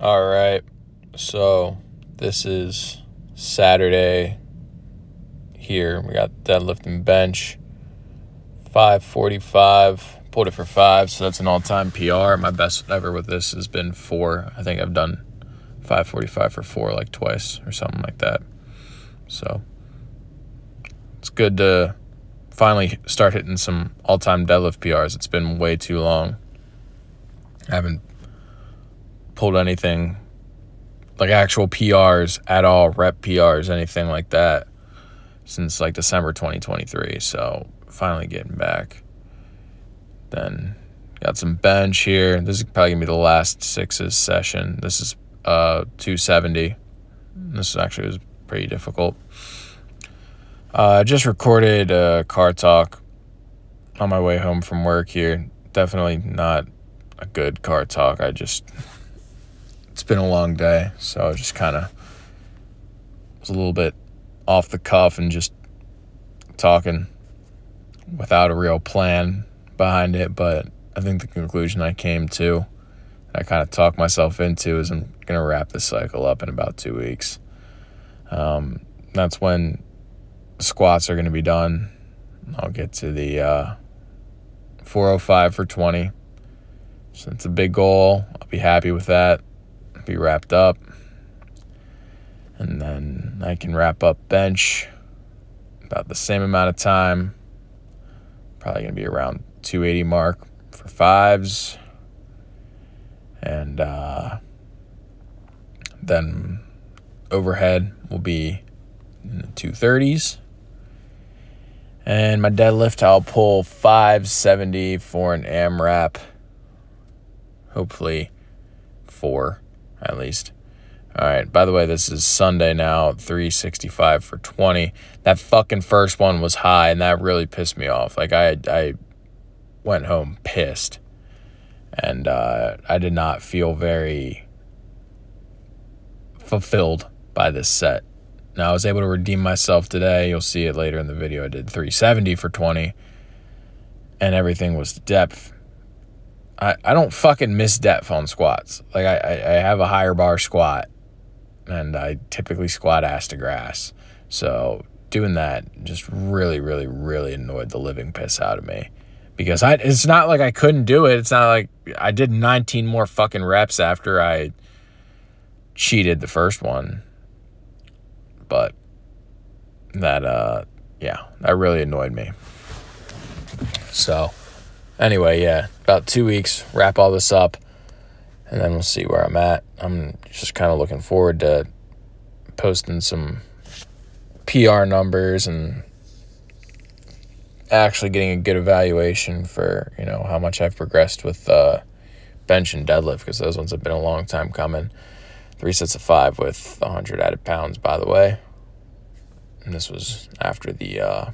All right, so this is Saturday here. We got deadlift and bench, 545. Pulled it for 5, so that's an all-time PR. My best ever with this has been 4. I think I've done 545 for 4 like twice or something like that. So it's good to finally start hitting some all-time deadlift PRs. It's been way too long. I haven't pulled anything like actual PRs at all, rep PRs, anything like that, since like December 2023. So finally getting back. Then got some bench here. This is probably gonna be the last sixes session. This is 270. This actually was pretty difficult. I just recorded a car talk on my way home from work here. Definitely not a good car talk. It's been a long day, so I just kind of was a little bit off the cuff and just talking without a real plan behind it. But I think the conclusion I came to, I kind of talked myself into, is I'm going to wrap this cycle up in about 2 weeks. That's when squats are going to be done. I'll get to the 405 for 20. So it's a big goal. I'll be happy with that. Be wrapped up. And then I can wrap up bench about the same amount of time. Probably going to be around 280 mark for 5s. And then overhead will be in the 230s. And my deadlift, I'll pull 570 for an AMRAP. Hopefully 4 at least. All right, by the way, this is Sunday now, 365 for 20. That fucking first one was high, and that really pissed me off. Like, I went home pissed. And I did not feel very fulfilled by this set. Now, I was able to redeem myself today. You'll see it later in the video. I did 370 for 20, and everything was depth. I don't fucking miss depth on squats. Like, I have a higher bar squat, and I typically squat ass to grass. So doing that just really, really, really annoyed the living piss out of me. Because it's not like I couldn't do it. It's not like I did 19 more fucking reps after I cheated the first one. But that really annoyed me. So anyway, yeah, about 2 weeks, wrap all this up, and then we'll see where I'm at. I'm just kind of looking forward to posting some PR numbers and actually getting a good evaluation for, how much I've progressed with bench and deadlift, because those ones have been a long time coming. 3 sets of 5 with 100 added pounds, by the way. And this was after the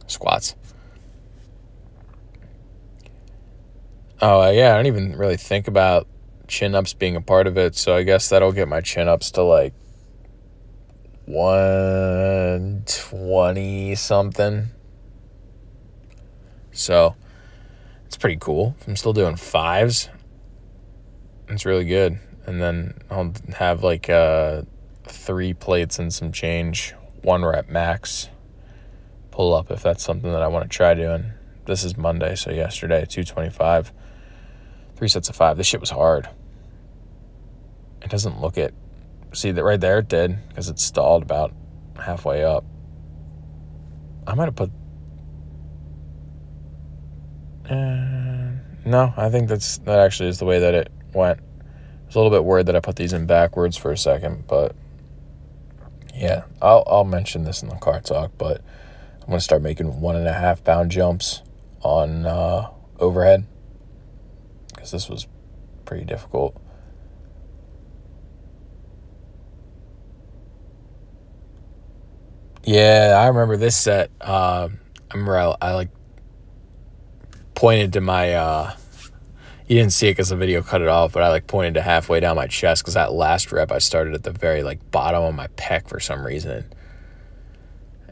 squats. Oh, yeah, I don't even really think about chin-ups being a part of it, so I guess that'll get my chin-ups to, like, 120 something. So it's pretty cool. I'm still doing 5s. It's really good. And then I'll have like 3 plates and some change, 1 rep max pull up if that's something that I want to try doing. This is Monday, so yesterday 225, 3 sets of 5. This shit was hard. It doesn't look it. See that right there? It did, because it stalled about halfway up. I might have put... no, I think that actually is the way that it went. I was a little bit worried that I put these in backwards for a second, but yeah, I'll mention this in the car talk, but I'm going to start making 1.5 pound jumps on overhead, because this was pretty difficult. Yeah, I remember this set. I remember I like pointed to my, you didn't see it because the video cut it off, but I like pointed to halfway down my chest, because that last rep I started at the very like bottom of my pec for some reason.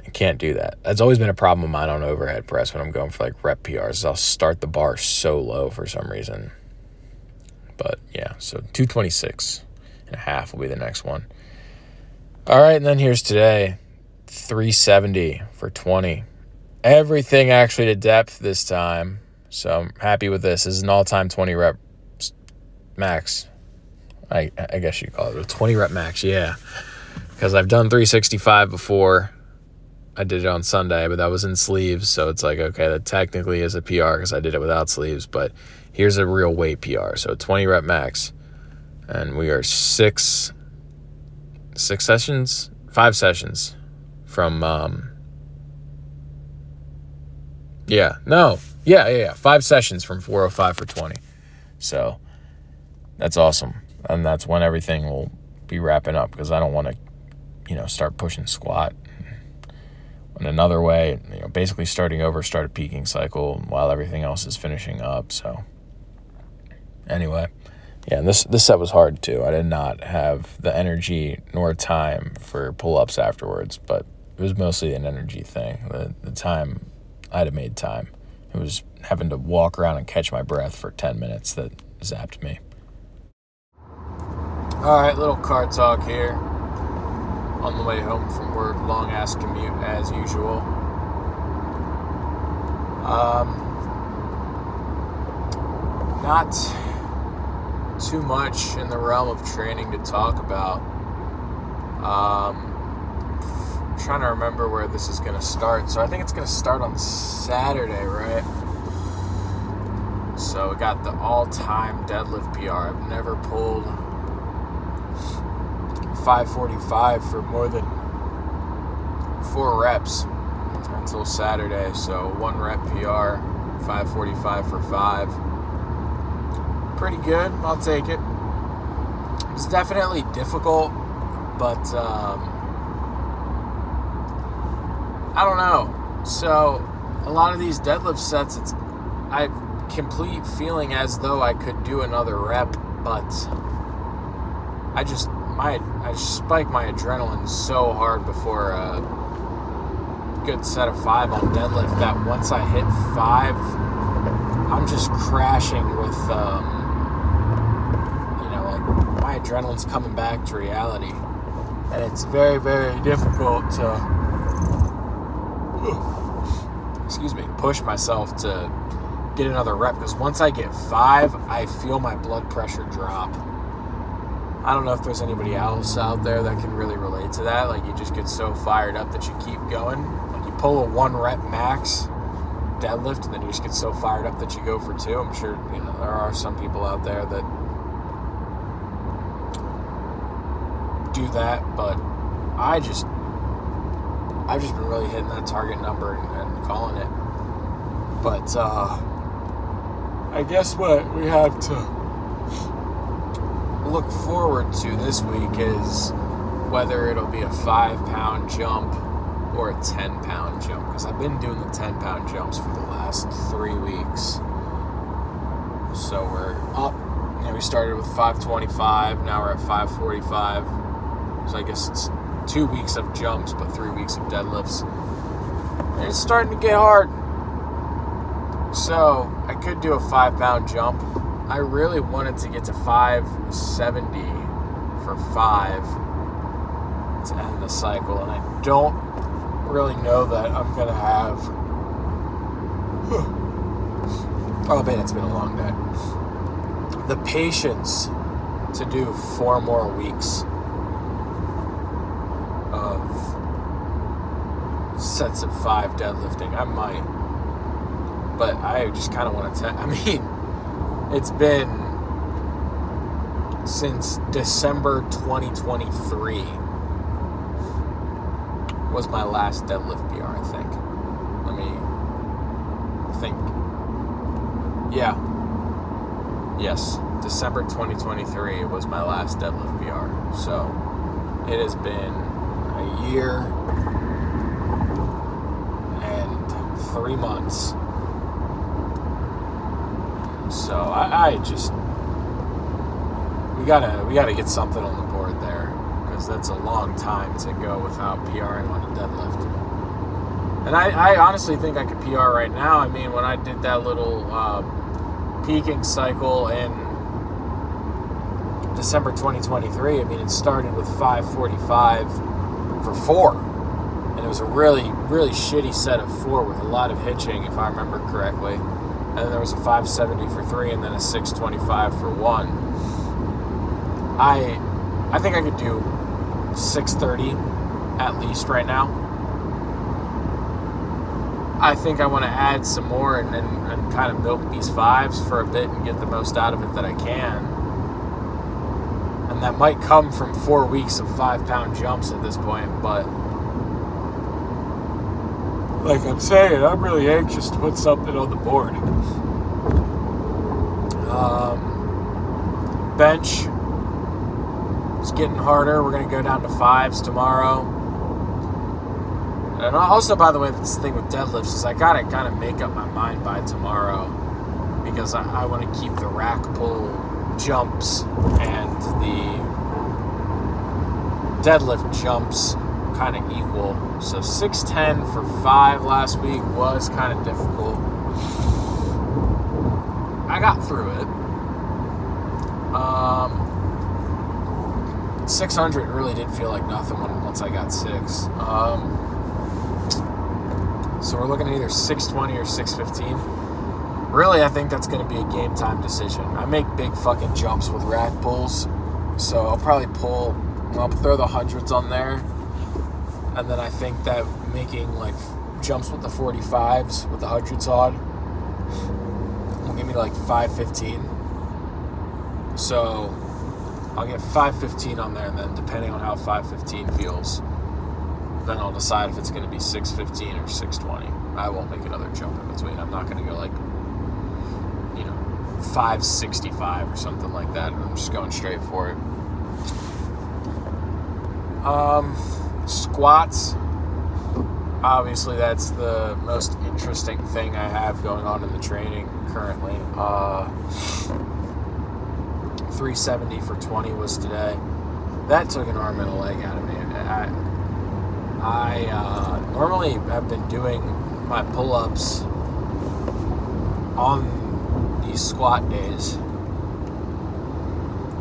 I can't do that. That's always been a problem of mine on overhead press when I'm going for like rep PRs. I'll start the bar so low for some reason. But yeah, so 226.5 will be the next one. All right, and then here's today, 370 for 20. Everything actually to depth this time, so I'm happy with this. This is an all-time 20 rep max. I guess you call it a 20 rep max, yeah. Because I've done 365 before. I did it on Sunday, but that was in sleeves, so it's like, okay, that technically is a PR because I did it without sleeves, but here's a real weight PR. So 20 rep max, and we are 5 sessions from 5 sessions from 405 for 20. So that's awesome, and that's when everything will be wrapping up, because I don't want to start pushing squat in another way, basically starting over, start a peaking cycle while everything else is finishing up. So anyway, yeah, this set was hard too. I did not have the energy nor time for pull-ups afterwards, but it was mostly an energy thing. The time, I'd have made time. It was having to walk around and catch my breath for 10 minutes that zapped me. All right, little car talk here. On the way home from work, long-ass commute as usual. Not too much in the realm of training to talk about. Trying to remember where this is going to start. So I think it's going to start on Saturday, right? So we got the all-time deadlift PR. I've never pulled 545 for more than 4 reps until Saturday. So 1 rep PR, 545 for 5. Pretty good. I'll take it. It's definitely difficult, but I don't know. So a lot of these deadlift sets, I complete feeling as though I could do another rep, but I spike my adrenaline so hard before a good set of 5 on deadlift that once I hit 5, I'm just crashing with, my adrenaline's coming back to reality. And it's very, very difficult to, push myself to get another rep, because once I get 5, I feel my blood pressure drop. I don't know if there's anybody else out there that can really relate to that. Like, you just get so fired up that you keep going. Like, you pull a 1 rep max deadlift, and then you just get so fired up that you go for 2. I'm sure there are some people out there that do that, but I've just been really hitting that target number and calling it. But I guess what we have to look forward to this week is whether it'll be a 5-pound jump or a 10-pound jump, because I've been doing the 10-pound jumps for the last 3 weeks. So we're up. We started with 525, now we're at 545. So I guess it's 2 weeks of jumps, but 3 weeks of deadlifts. And it's starting to get hard. So I could do a 5-pound jump. I really wanted to get to 570 for 5 to end the cycle, and I don't really know that I'm going to have... Oh man, it's been a long day. The patience to do 4 more weeks of sets of 5 deadlifting. I might, but I just kind of want to it's been since December 2023 was my last deadlift PR, I think. Let me think. Yeah. Yes, December 2023 was my last deadlift PR. So it has been a year and 3 months. So we gotta get something on the board there, because that's a long time to go without PRing on a deadlift. And I honestly think I could PR right now. I mean, when I did that little peaking cycle in December 2023, I mean, it started with 545 for 4. And it was a really, really shitty set of 4 with a lot of hitching, if I remember correctly. And then there was a 570 for 3 and then a 625 for 1. I think I could do 630 at least right now. I think I want to add some more and kind of milk these 5s for a bit and get the most out of it that I can. And that might come from 4 weeks of 5-pound jumps at this point, but like I'm saying, I'm really anxious to put something on the board. Bench is getting harder. We're going to go down to 5s tomorrow. And also, by the way, this thing with deadlifts is I got to kind of make up my mind by tomorrow, because I want to keep the rack pull jumps and the deadlift jumps kind of equal. So 610 for 5 last week was kind of difficult. I got through it. 600 really did feel like nothing once I got 6. So we're looking at either 620 or 615. Really, I think that's going to be a game time decision. I make big fucking jumps with rack pulls, so I'll probably I'll throw the hundreds on there. And then I think that making like jumps with the 45s with the hundreds on will give me like 515. So I'll get 515 on there, and then depending on how 515 feels, then I'll decide if it's going to be 615 or 620. I won't make another jump in between. I'm not going to go like, 565 or something like that. I'm just going straight for it. Squats. Obviously, that's the most interesting thing I have going on in the training currently. 370 for 20 was today. That took an arm and a leg out of me. I normally have been doing my pull-ups on these squat days,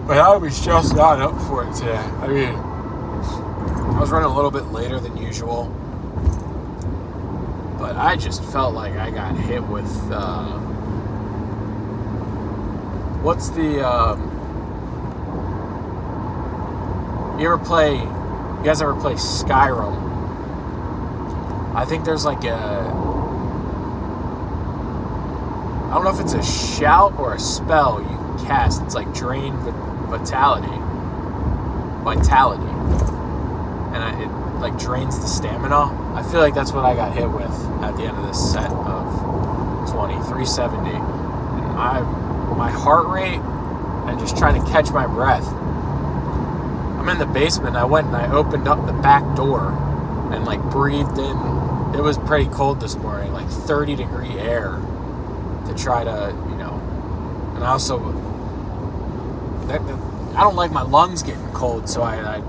but I was just not up for it today. I mean, I was running a little bit later than usual, but I just felt like I got hit with what's the you guys ever play Skyrim? I think there's like I don't know if it's a shout or a spell you can cast. It's like Drain Vitality. And it like drains the stamina. I feel like that's what I got hit with at the end of this set of 370. And my heart rate and just trying to catch my breath. I'm in the basement. I went and I opened up the back door and like breathed in. It was pretty cold this morning, like 30-degree air, to try to, and I also, I don't like my lungs getting cold, so I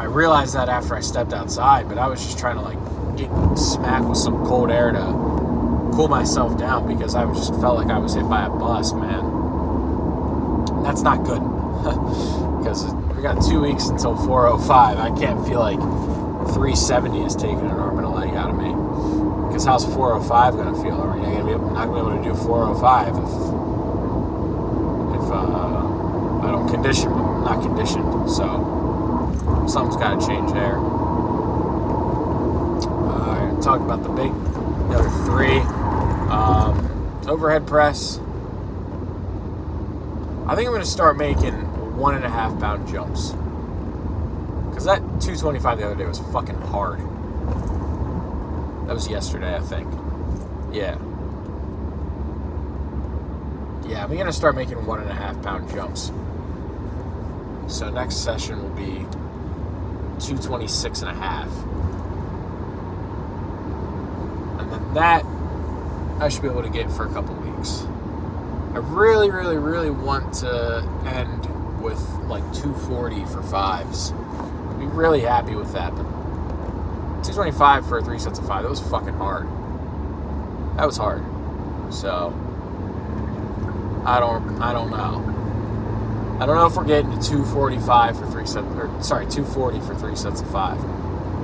realized that after I stepped outside, but I was just trying to like get smacked with some cold air to cool myself down, because I just felt like I was hit by a bus, man. That's not good, because we got 2 weeks until 405. I can't feel like 370 is taking an arm and a leg out of me. Because how's 405 going to feel? Are we not going to be able to do 405 if I don't condition? I'm not conditioned, so something's got to change there. Talk about the other 3. Overhead press. I think I'm going to start making 1.5 pound jumps, because that 225 the other day was fucking hard. That was yesterday, I think. Yeah, I'm going to start making 1.5 pound jumps. So next session will be 226.5. And then that I should be able to get for a couple weeks. I really, really, really want to end with like 240 for 5s. I'd be really happy with that, but 225 for 3 sets of 5, that was fucking hard. That was hard. So I don't know. I don't know if we're getting to 245 for 3 sets, or sorry, 240 for 3 sets of 5.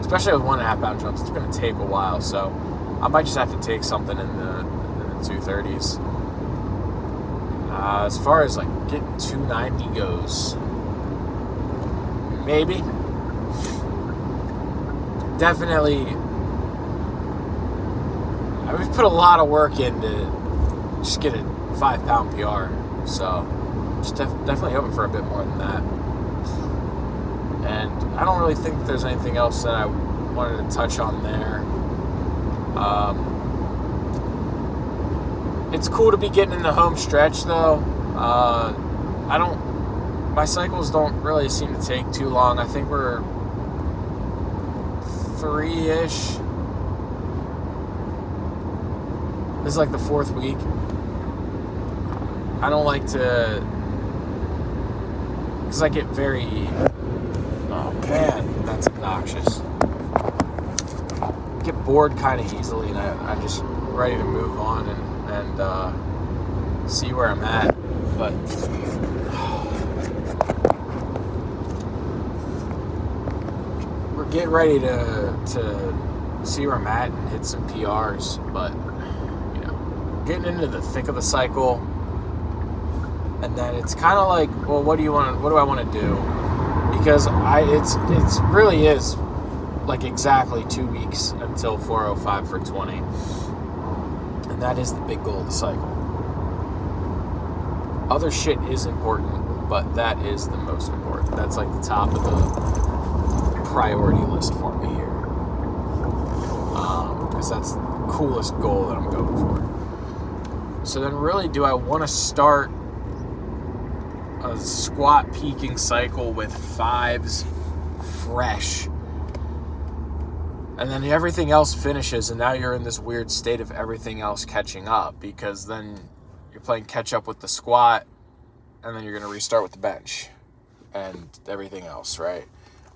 Especially with 1.5 pound jumps, it's going to take a while. So I might just have to take something in the 230s. As far as like getting 290 goes, maybe. Definitely. We've put a lot of work into just get a 5 pound PR. So just definitely hoping for a bit more than that. And I don't really think there's anything else that I wanted to touch on there. It's cool to be getting in the home stretch, though. My cycles don't really seem to take too long. I think we're 3-ish. This is like the 4th week. I don't like to, because I get very, oh man, that's obnoxious. I get bored kind of easily, and I'm just ready to move on and see where I'm at. But we're getting ready to see where I'm at and hit some PRs. But you know, getting into the thick of the cycle, and then it's kind of like, well, what do I want to do? Because it's really is like exactly 2 weeks until 405 for 20. And that is the big goal of the cycle. Other shit is important, but that is the most important. That's like the top of the priority list for me here. Because that's the coolest goal that I'm going for. So then really, do I want to start a squat peaking cycle with 5s fresh? And then everything else finishes, and now you're in this weird state of everything else catching up, because then you're playing catch up with the squat, and then you're going to restart with the bench and everything else, right?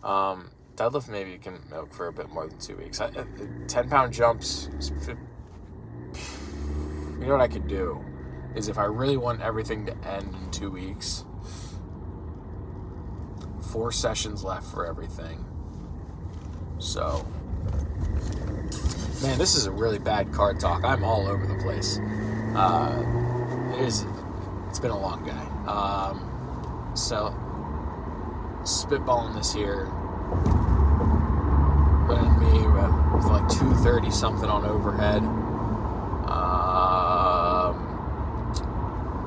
Deadlift maybe you can milk for a bit more than 2 weeks. 10-pound jumps, you know what I could do is, if I really want everything to end in 2 weeks, 4 sessions left for everything. So, man, this is a really bad card talk. I'm all over the place. It's been a long day. So, spitballing this here. Putting me with like 230 something on overhead.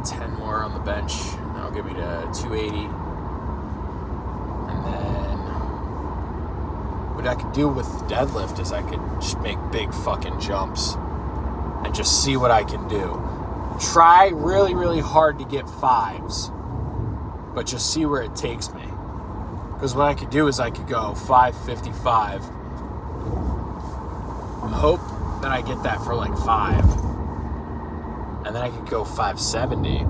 10 more on the bench. That'll get me to 280. And then what I could do with deadlift is I could just make big fucking jumps and just see what I can do. Try really, really hard to get 5s, but just see where it takes me. Because what I could do is I could go 555, hope that I get that for like 5, and then I could go 570,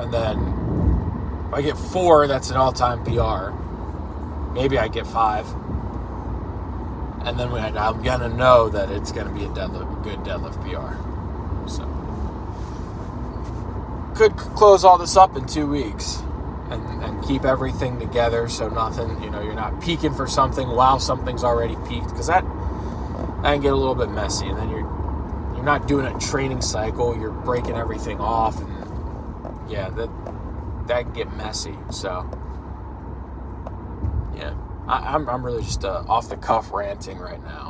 and then if I get 4, that's an all-time PR. Maybe I get 5, and then I'm gonna know that it's gonna be a good deadlift PR. So could close all this up in 2 weeks. And keep everything together, so nothing, you're not peaking for something while something's already peaked, because that can get a little bit messy, and then you're not doing a training cycle, you're breaking everything off, and yeah, that can get messy. So yeah, I'm really just off the cuff ranting right now.